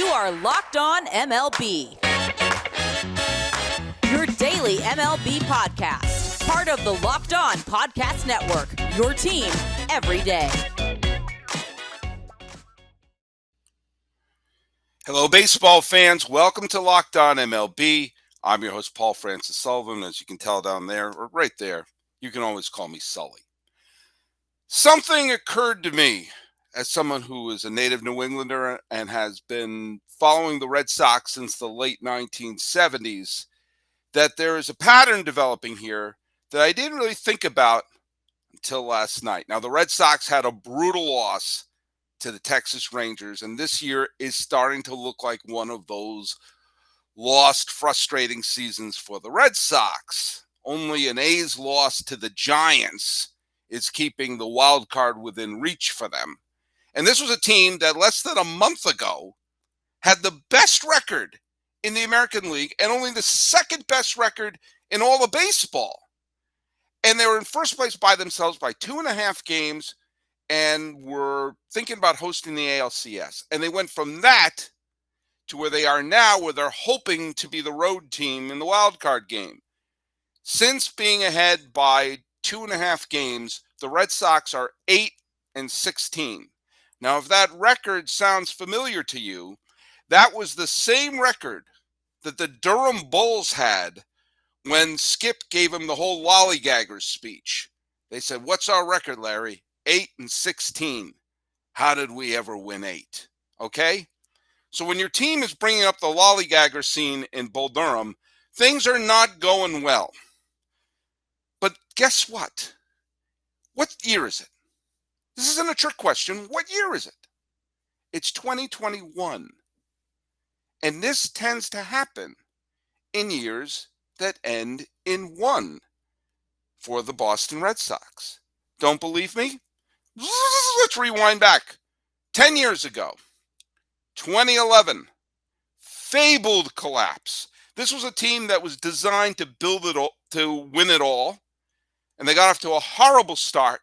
are Locked On MLB, your daily MLB podcast. Part of the Locked On Podcast Network, your team every day. Hello, baseball fans. Welcome to Locked On MLB. I'm your host, Paul Francis Sullivan. As you can tell down there, or right there, you can always call me Sully. Something occurred to me as someone who is a native New Englander and has been following the Red Sox since the late 1970s, that there is a pattern developing here that I didn't really think about until last night. Now, the Red Sox had a brutal loss to the Texas Rangers, and this year is starting to look like one of those lost, frustrating seasons for the Red Sox. Only an A's loss to the Giants is keeping the wild card within reach for them. And this was a team that less than a month ago had the best record in the American League and only the second best record in all of baseball. And they were in first place by themselves by 2.5 games and were thinking about hosting the ALCS. And they went from that to where they are now, where they're hoping to be the road team in the wild card game. Since being ahead by 2.5 games, the Red Sox are 8-16. Now, if that record sounds familiar to you, that was the same record that the Durham Bulls had when Skip gave him the whole lollygaggers speech. They said, "What's our record, Larry?" 8-16. How did we ever win 8? Okay? So when your team is bringing up the lollygagger scene in Bull Durham, things are not going well. But guess what? What year is it? This isn't a trick question. What year is it? It's 2021. And this tends to happen in years that end in 1 for the Boston Red Sox. Don't believe me? Let's rewind back 10 years ago, 2011, fabled collapse. This was a team that was designed to build it all, to win it all, and they got off to a horrible start.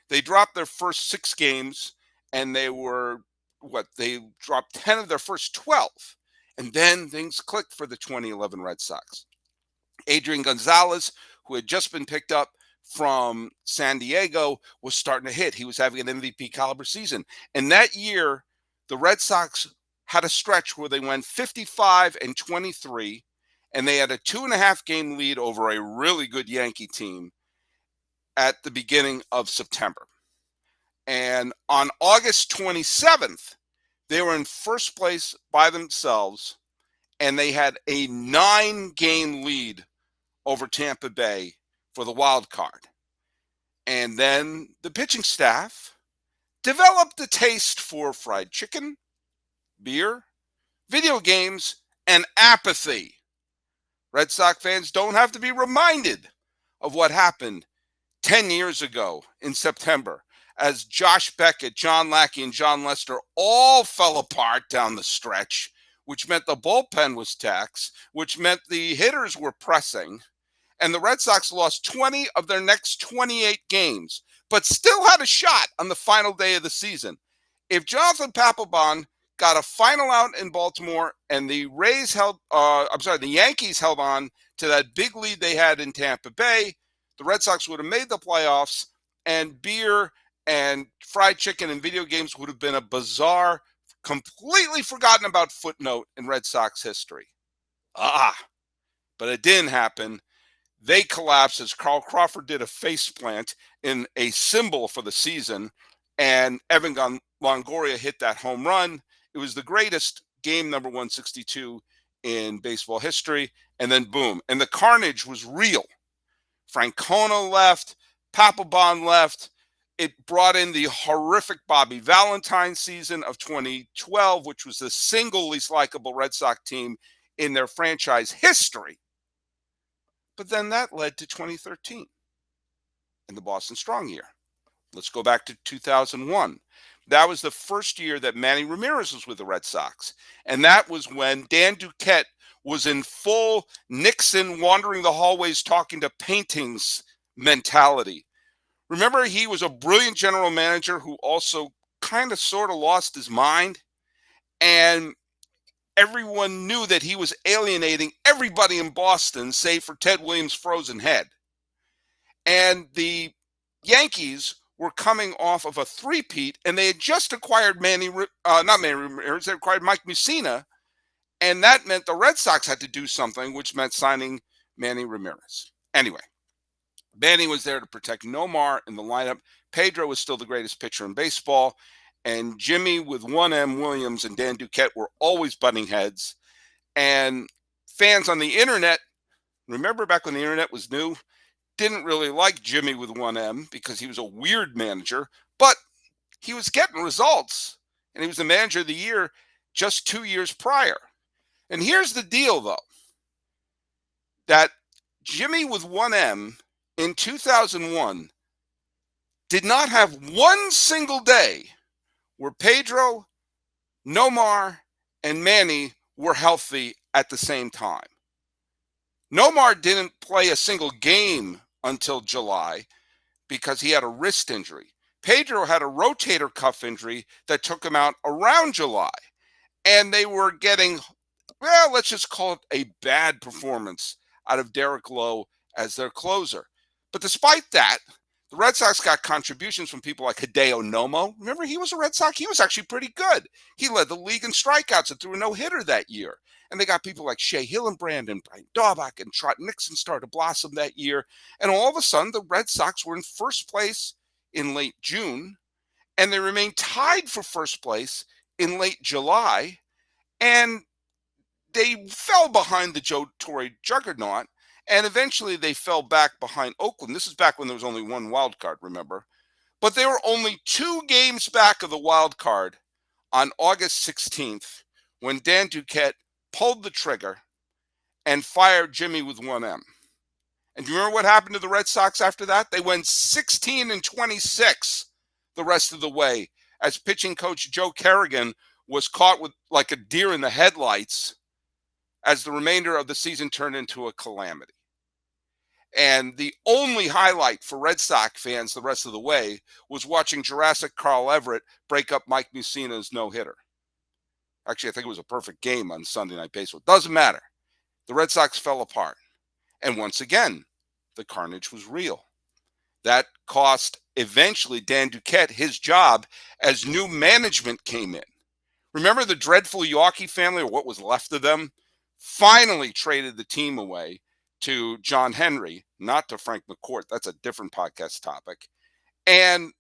They dropped their first 6 games, and they dropped 10 of their first 12, and then things clicked for the 2011 Red Sox. Adrian Gonzalez, who had just been picked up from San Diego, was starting to hit. He was having an MVP caliber season. And that year, the Red Sox had a stretch where they went 55-23, and they had a 2.5 game lead over a really good Yankee team at the beginning of September. And on August 27th, they were in first place by themselves, and they had a 9-game lead over Tampa Bay for the wild card. And then the pitching staff developed a taste for fried chicken, beer, video games, and apathy. Red Sox fans don't have to be reminded of what happened 10 years ago in September, as Josh Beckett, John Lackey, and John Lester all fell apart down the stretch, which meant the bullpen was taxed, which meant the hitters were pressing. And the Red Sox lost 20 of their next 28 games, but still had a shot on the final day of the season. If Jonathan Papelbon got a final out in Baltimore and the Yankees held on to that big lead they had in Tampa Bay, the Red Sox would have made the playoffs, and beer and fried chicken and video games would have been a bizarre, completely forgotten about footnote in Red Sox history. But it didn't happen. They collapsed as Carl Crawford did a faceplant in a symbol for the season, and Evan Longoria hit that home run. It was the greatest game number 162 in baseball history, and then boom. And the carnage was real. Francona left, Papelbon left. It brought in the horrific Bobby Valentine season of 2012, which was the single least likable Red Sox team in their franchise history. But then that led to 2013 and the Boston Strong year. Let's go back to 2001. That was the first year that Manny Ramirez was with the Red Sox. And that was when Dan Duquette was in full Nixon wandering the hallways talking to paintings mentality. Remember, he was a brilliant general manager who also kind of sort of lost his mind. And everyone knew that he was alienating everybody in Boston, save for Ted Williams' frozen head. And the Yankees were coming off of a three-peat, and they had just acquired they acquired Mike Mussina, and that meant the Red Sox had to do something, which meant signing Manny Ramirez. Anyway, Manny was there to protect Nomar in the lineup. Pedro was still the greatest pitcher in baseball, and Jimy with 1M Williams and Dan Duquette were always butting heads. And fans on the internet, remember back when the internet was new, didn't really like Jimy with 1M because he was a weird manager, but he was getting results, and he was the manager of the year just 2 years prior. And here's the deal, though, that Jimy with 1M in 2001 did not have one single day where Pedro, Nomar, and Manny were healthy at the same time. Nomar didn't play a single game until July because he had a wrist injury. Pedro had a rotator cuff injury that took him out around July. And they were getting, well, let's just call it a bad performance out of Derek Lowe as their closer. But despite that, the Red Sox got contributions from people like Hideo Nomo. Remember, he was a Red Sox. He was actually pretty good. He led the league in strikeouts and threw a no-hitter that year. And they got people like Shea Hillenbrand and Brian Daubach and Trot Nixon started to blossom that year. And all of a sudden, the Red Sox were in first place in late June, and they remained tied for first place in late July. And they fell behind the Joe Torre juggernaut, and eventually they fell back behind Oakland. This is back when there was only one wild card, remember? But they were only 2 games back of the wild card on August 16th when Dan Duquette pulled the trigger and fired Jimy with 1M. And do you remember what happened to the Red Sox after that? They went 16-26 the rest of the way as pitching coach Joe Kerrigan was caught with like a deer in the headlights as the remainder of the season turned into a calamity. And the only highlight for Red Sox fans the rest of the way was watching Jurassic Carl Everett break up Mike Mussina's no-hitter. Actually, I think it was a perfect game on Sunday Night Baseball. Doesn't matter. The Red Sox fell apart. And once again, the carnage was real. That cost eventually Dan Duquette his job as new management came in. Remember the dreadful Yawkey family, or what was left of them, finally traded the team away to John Henry, not to Frank McCourt. That's a different podcast topic. And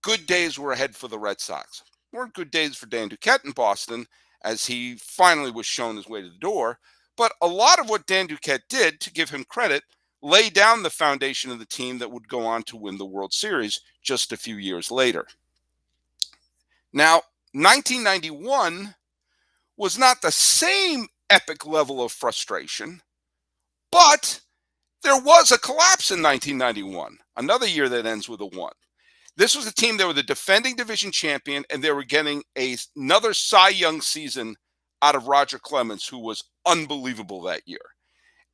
good days were ahead for the Red Sox. Weren't good days for Dan Duquette in Boston, as he finally was shown his way to the door. But a lot of what Dan Duquette did, to give him credit, lay down the foundation of the team that would go on to win the World Series just a few years later. Now, 1991 was not the same epic level of frustration, but there was a collapse in 1991, another year that ends with a 1. This was a team that were the defending division champion, and they were getting another Cy Young season out of Roger Clemens, who was unbelievable that year.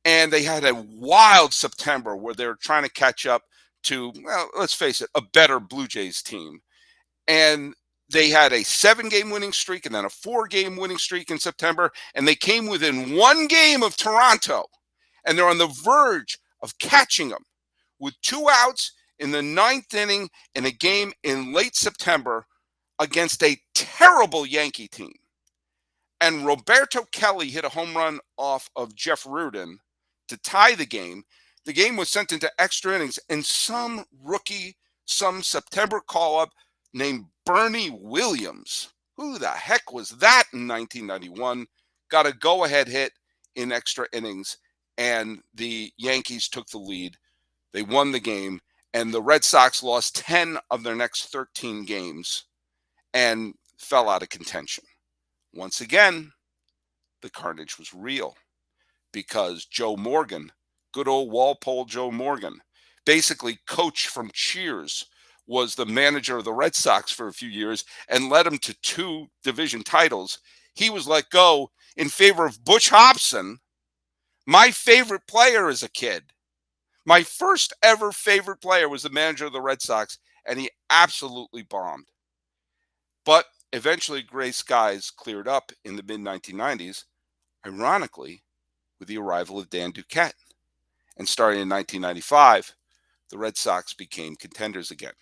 And they had a wild September where they were trying to catch up to, well, let's face it, a better Blue Jays team. And they had a 7-game winning streak and then a 4-game winning streak in September, and they came within 1 game of Toronto. And they're on the verge of catching them with 2 outs in the 9th inning in a game in late September against a terrible Yankee team. And Roberto Kelly hit a home run off of Jeff Reardon to tie the game. The game was sent into extra innings, and some rookie, some September call-up named Bernie Williams, who the heck was that in 1991, got a go-ahead hit in extra innings, and the Yankees took the lead. They won the game, and the Red Sox lost 10 of their next 13 games and fell out of contention. Once again, the carnage was real because Joe Morgan, good old Walpole Joe Morgan, basically coach from Cheers, was the manager of the Red Sox for a few years and led them to 2 division titles. He was let go in favor of Butch Hobson, my favorite player as a kid. My first ever favorite player was the manager of the Red Sox, and he absolutely bombed. But eventually gray skies cleared up in the mid-1990s, ironically, with the arrival of Dan Duquette. And starting in 1995, the Red Sox became contenders again.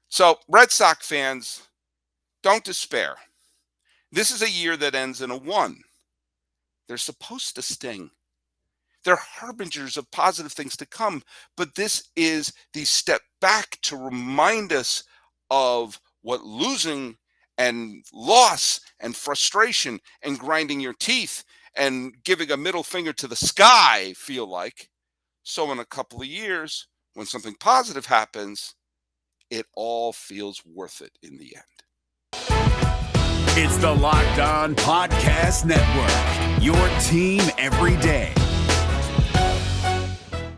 So, Red Sox fans, don't despair. This is a year that ends in a 1. They're supposed to sting. They're harbingers of positive things to come, but this is the step back to remind us of what losing and loss and frustration and grinding your teeth and giving a middle finger to the sky feel like. So in a couple of years, when something positive happens, it all feels worth it in the end. It's the Locked On Podcast Network, your team every day.